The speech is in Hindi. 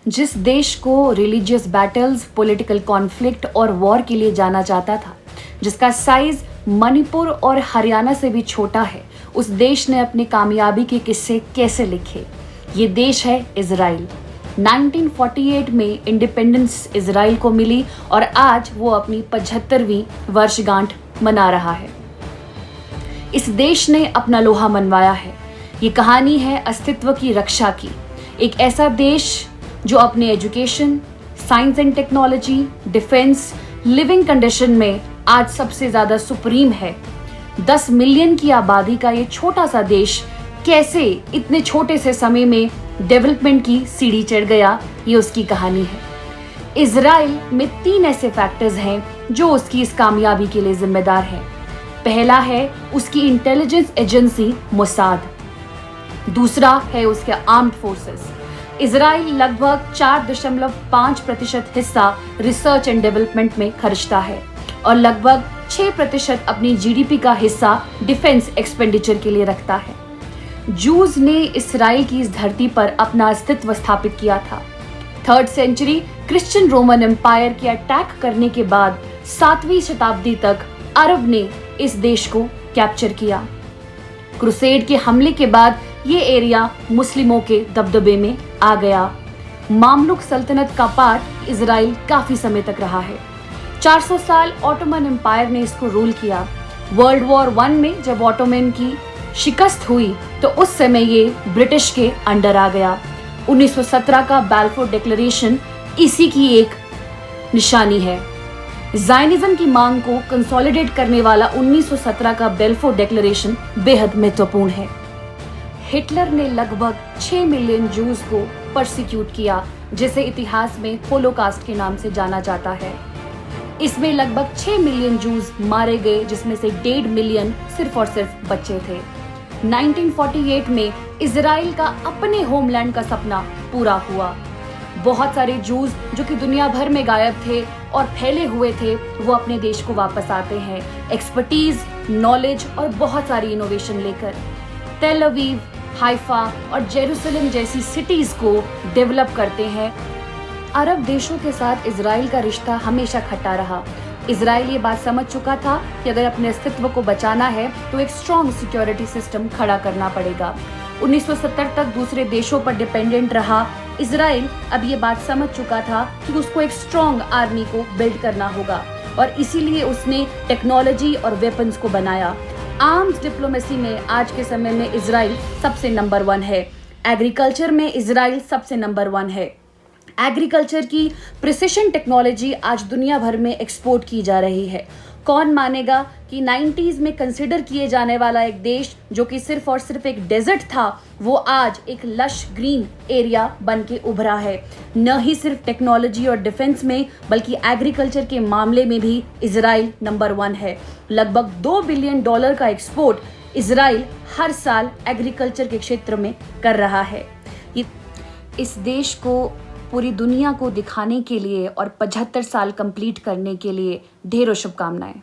जिस देश को रिलीजियस बैटल्स, पॉलिटिकल कॉन्फ्लिक्ट और वॉर के लिए जाना जाता था, जिसका साइज मणिपुर और हरियाणा से भी छोटा है, उस देश ने अपनी कामयाबी के किस्से कैसे लिखे? ये देश है इजराइल। 1948 में इंडिपेंडेंस इजराइल को मिली और आज वो अपनी 75वीं वर्षगांठ मना रहा है। इस देश ने अपना लोहा मनवाया है। ये कहानी है अस्तित्व की रक्षा की। एक ऐसा देश जो अपने education, science and technology, defence, living condition में आज सबसे ज्यादा सुप्रीम है। 10 मिलियन की आबादी का ये छोटा सा देश कैसे इतने छोटे से समय में डेवलपमेंट की सीढ़ी चढ़ गया, ये उसकी कहानी है। इजराइल में 3 ऐसे फैक्टर्स हैं जो उसकी इस कामयाबी के लिए जिम्मेदार हैं। पहला है उसकी इंटेलिजेंस एजेंसी मोसाद, दूसरा है उसके आर्म्ड फोर्सेस। इजराइल लगभग 4.5% हिस्सा रिसर्च एंड डेवलपमेंट में खर्चता है और लगभग 6% अपनी जीडीपी का हिस्सा डिफेंस एक्सपेंडिचर के लिए रखता है। जूज ने इजराइल की इस धरती पर अपना अस्तित्व स्थापित किया था। 3rd century Christian Roman empire के अटैक करने के बाद 7वीं शताब्दी तक अरब ने इस देश को कैप्चर किया। क्रूसेड के हमले के बाद ये एरिया मुस्लिमों के दबदबे में आ गया। मामलुक सल्तनत का पार्ट इजराइल काफी समय तक रहा है। 400 साल ऑटोमन एम्पायर ने इसको रूल किया। वर्ल्ड वॉर 1 में जब ऑटोमन की शिकस्त हुई तो उस समय ये ब्रिटिश के अंडर आ गया। 1917 का बैलफोर डिक्लेरेशन इसी की एक निशानी है। ज़ायनिज्म की मांग को कंसोलिडेट करने वाला 1917 का बेल्फोर डिक्लेरेशन बेहद महत्वपूर्ण है। हिटलर ने लगभग 6 मिलियन जूस को परसिक्यूट किया, जिसे इतिहास में होलोकास्ट के नाम से जाना जाता है। इसमें लगभग 6 मिलियन जूस मारे गए, जिसमें से 1.5 मिलियन सिर्फ और सिर्फ बच्चे थे। 1948 में इजराइल का अपने होमलैंड का सपना पूरा हुआ। बहुत सारे जूस जो कि दुनिया भर में गायब थे और फैले हुए थे, वो अपने देश को वापस आते हैं एक्सपर्टीज, नॉलेज और बहुत सारी इनोवेशन लेकर। तेल अवीव, हाइफा और जेरूसलम जैसी सिटीज को डेवलप करते हैं। अरब देशों के साथ इजराइल का रिश्ता हमेशा खट्टा रहा। इजराइल ये बात समझ चुका था कि अगर अपने अस्तित्व को बचाना है तो एक स्ट्रॉन्ग सिक्योरिटी सिस्टम खड़ा करना पड़ेगा। 1970 तक दूसरे देशों पर डिपेंडेंट रहा इजराइल अब ये बात समझ चुका था कि उसको एक स्ट्रॉन्ग आर्मी को बिल्ड करना होगा और इसीलिए उसने टेक्नोलॉजी और वेपन्स को बनाया। आर्म्स डिप्लोमेसी में आज के समय में इजराइल सबसे नंबर 1 है। एग्रीकल्चर में इजराइल सबसे नंबर 1 है। एग्रीकल्चर की प्रिसिशन टेक्नोलॉजी आज दुनिया भर में एक्सपोर्ट की जा रही है। कौन मानेगा कि 90s में कंसिडर किए जाने वाला एक देश जो कि सिर्फ और सिर्फ एक डेजर्ट था, वो आज एक लश ग्रीन एरिया बन के उभरा है। न ही सिर्फ टेक्नोलॉजी और डिफेंस में बल्कि एग्रीकल्चर के मामले में भी इजराइल नंबर 1 है। लगभग $2 बिलियन का एक्सपोर्ट इजराइल हर साल एग्रीकल्चर के क्षेत्र में कर रहा है। इस देश को पूरी दुनिया को दिखाने के लिए और 75 साल कंप्लीट करने के लिए ढेरों शुभकामनाएं।